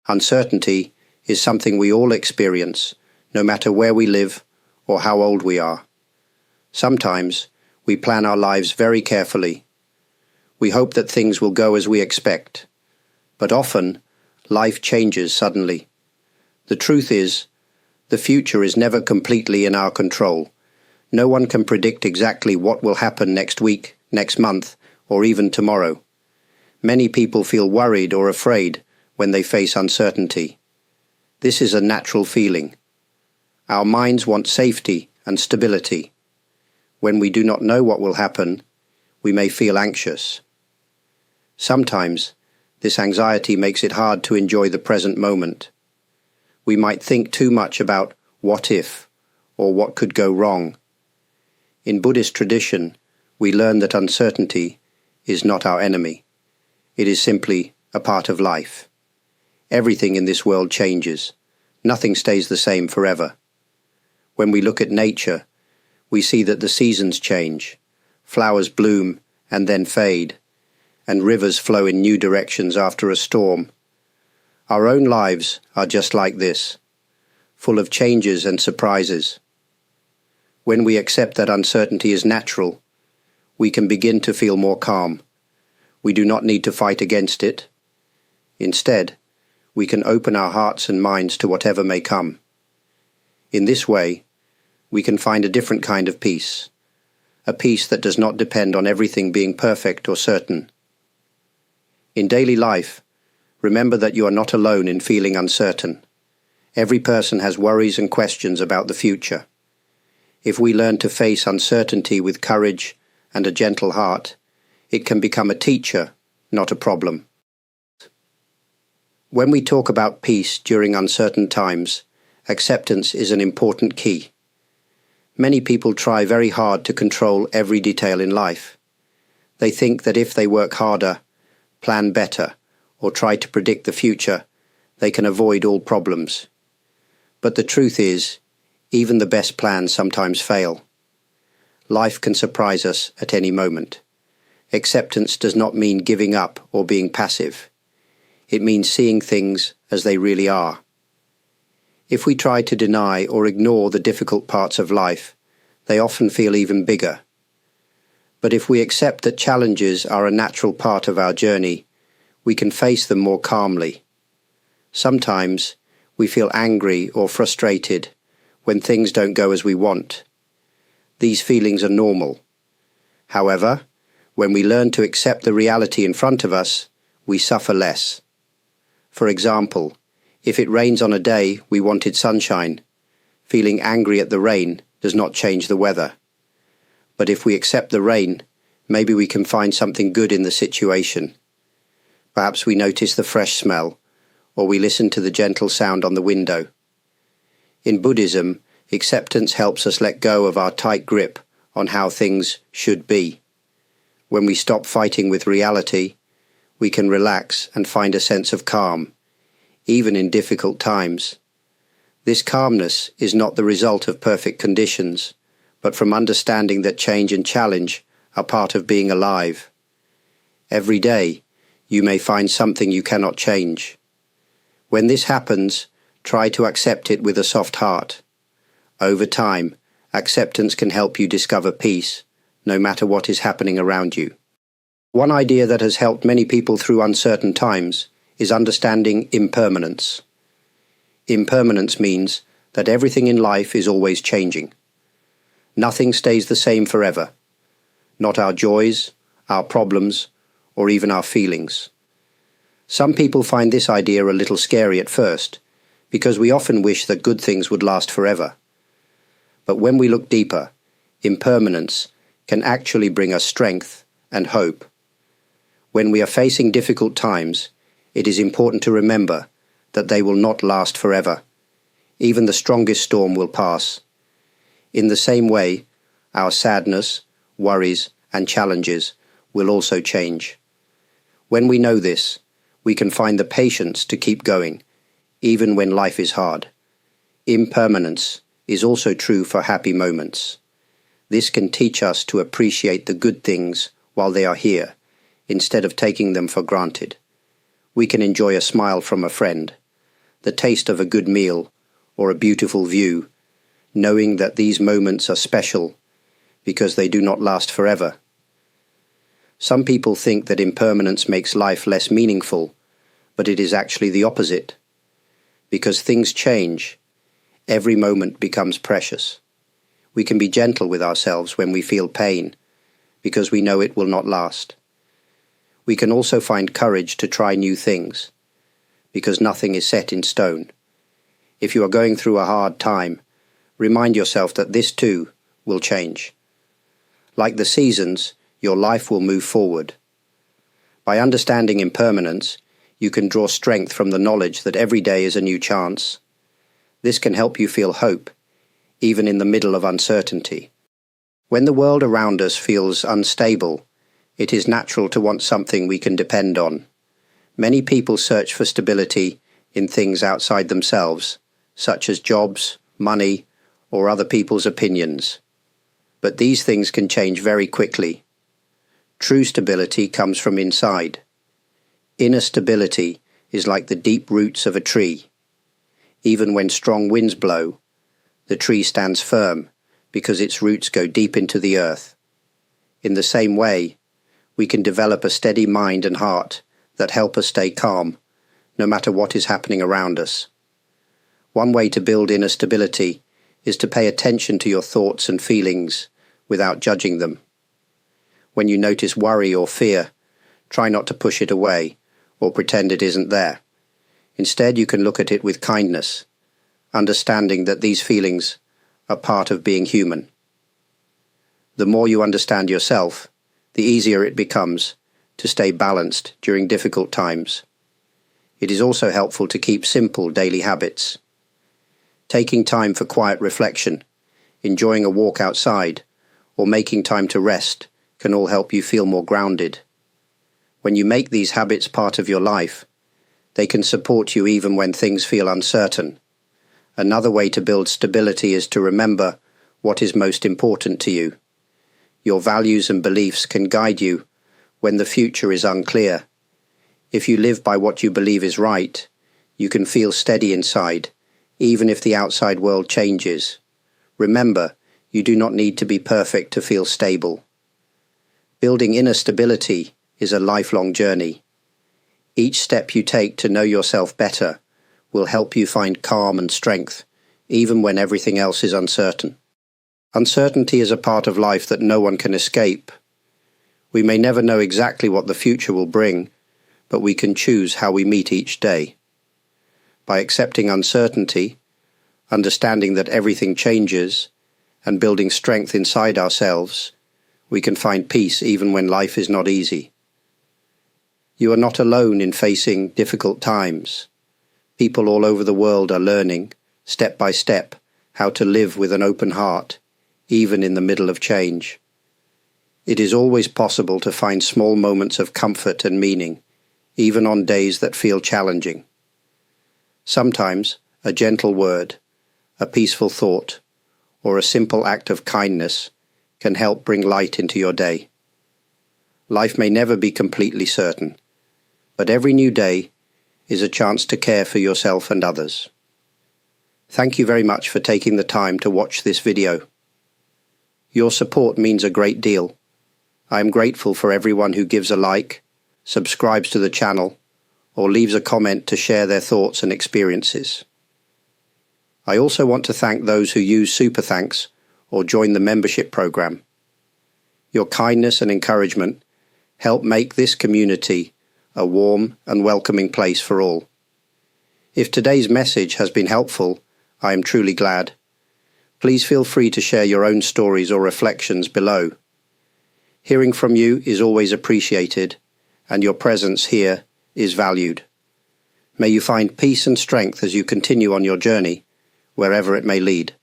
Uncertainty is something we all experience, no matter where we live or how old we are. Sometimes we plan our lives very carefully. We hope that things will go as we expect, but often life changes suddenly. The truth is, the future is never completely in our control. No one can predict exactly what will happen next week, next month, or even tomorrow. Many people feel worried or afraid when they face uncertainty. This is a natural feeling. Our minds want safety and stability. When we do not know what will happen, we may feel anxious. Sometimes, this anxiety makes it hard to enjoy the present moment. We might think too much about what if, or what could go wrong. In Buddhist tradition, we learn that uncertainty is not our enemy. It is simply a part of life. Everything in this world changes. Nothing stays the same forever. When we look at nature, we see that the seasons change. Flowers bloom and then fade, and rivers flow in new directions after a storm. Our own lives are just like this, full of changes and surprises. When we accept that uncertainty is natural, we can begin to feel more calm. We do not need to fight against it. Instead, we can open our hearts and minds to whatever may come. In this way, we can find a different kind of peace, a peace that does not depend on everything being perfect or certain. In daily life, remember that you are not alone in feeling uncertain. Every person has worries and questions about the future. If we learn to face uncertainty with courage and a gentle heart, it can become a teacher, not a problem. When we talk about peace during uncertain times, acceptance is an important key. Many people try very hard to control every detail in life. They think that if they work harder, plan better, or try to predict the future, they can avoid all problems. But the truth is, even the best plans sometimes fail. Life can surprise us at any moment. Acceptance does not mean giving up or being passive. It means seeing things as they really are. If we try to deny or ignore the difficult parts of life, they often feel even bigger. But if we accept that challenges are a natural part of our journey, we can face them more calmly. Sometimes we feel angry or frustrated when things don't go as we want. These feelings are normal. However, when we learn to accept the reality in front of us, we suffer less. For example, if it rains on a day we wanted sunshine, feeling angry at the rain does not change the weather. But if we accept the rain, maybe we can find something good in the situation. Perhaps we notice the fresh smell, or we listen to the gentle sound on the window. In Buddhism, acceptance helps us let go of our tight grip on how things should be. When we stop fighting with reality, we can relax and find a sense of calm, even in difficult times. This calmness is not the result of perfect conditions, but from understanding that change and challenge are part of being alive. Every day, you may find something you cannot change. When this happens, try to accept it with a soft heart. Over time, acceptance can help you discover peace, no matter what is happening around you. One idea that has helped many people through uncertain times is understanding impermanence. Impermanence means that everything in life is always changing. Nothing stays the same forever. Not our joys, our problems, or even our feelings. Some people find this idea a little scary at first, because we often wish that good things would last forever. But when we look deeper, impermanence can actually bring us strength and hope. When we are facing difficult times, it is important to remember that they will not last forever. Even the strongest storm will pass. In the same way, our sadness, worries, and challenges will also change. When we know this, we can find the patience to keep going, even when life is hard. Impermanence is also true for happy moments. This can teach us to appreciate the good things while they are here, instead of taking them for granted. We can enjoy a smile from a friend, the taste of a good meal, or a beautiful view, knowing that these moments are special because they do not last forever. Some people think that impermanence makes life less meaningful, but it is actually the opposite. Because things change, every moment becomes precious. We can be gentle with ourselves when we feel pain, because we know it will not last. We can also find courage to try new things, because nothing is set in stone. If you are going through a hard time, remind yourself that this too will change. Like the seasons, your life will move forward. By understanding impermanence, you can draw strength from the knowledge that every day is a new chance. This can help you feel hope, even in the middle of uncertainty. When the world around us feels unstable, it is natural to want something we can depend on. Many people search for stability in things outside themselves, such as jobs, money, or other people's opinions. But these things can change very quickly. True stability comes from inside. Inner stability is like the deep roots of a tree. Even when strong winds blow, the tree stands firm because its roots go deep into the earth. In the same way, we can develop a steady mind and heart that help us stay calm, no matter what is happening around us. One way to build inner stability is to pay attention to your thoughts and feelings without judging them. When you notice worry or fear, try not to push it away or pretend it isn't there. Instead, you can look at it with kindness, understanding that these feelings are part of being human. The more you understand yourself, the easier it becomes to stay balanced during difficult times. It is also helpful to keep simple daily habits. Taking time for quiet reflection, enjoying a walk outside, or making time to rest can all help you feel more grounded. When you make these habits part of your life, they can support you even when things feel uncertain. Another way to build stability is to remember what is most important to you. Your values and beliefs can guide you when the future is unclear. If you live by what you believe is right, you can feel steady inside, even if the outside world changes. Remember, you do not need to be perfect to feel stable. Building inner stability is a lifelong journey. Each step you take to know yourself better will help you find calm and strength, even when everything else is uncertain. Uncertainty is a part of life that no one can escape. We may never know exactly what the future will bring, but we can choose how we meet each day. By accepting uncertainty, understanding that everything changes, and building strength inside ourselves, we can find peace even when life is not easy. You are not alone in facing difficult times. People all over the world are learning, step by step, how to live with an open heart, even in the middle of change. It is always possible to find small moments of comfort and meaning, even on days that feel challenging. Sometimes a gentle word, a peaceful thought, or a simple act of kindness can help bring light into your day. Life may never be completely certain, but every new day is a chance to care for yourself and others. Thank you very much for taking the time to watch this video. Your support means a great deal. I am grateful for everyone who gives a like, subscribes to the channel, or leaves a comment to share their thoughts and experiences. I also want to thank those who use Super Thanks or join the membership program. Your kindness and encouragement help make this community a warm and welcoming place for all. If today's message has been helpful, I am truly glad. Please feel free to share your own stories or reflections below. Hearing from you is always appreciated, and your presence here is valued. May you find peace and strength as you continue on your journey, wherever it may lead.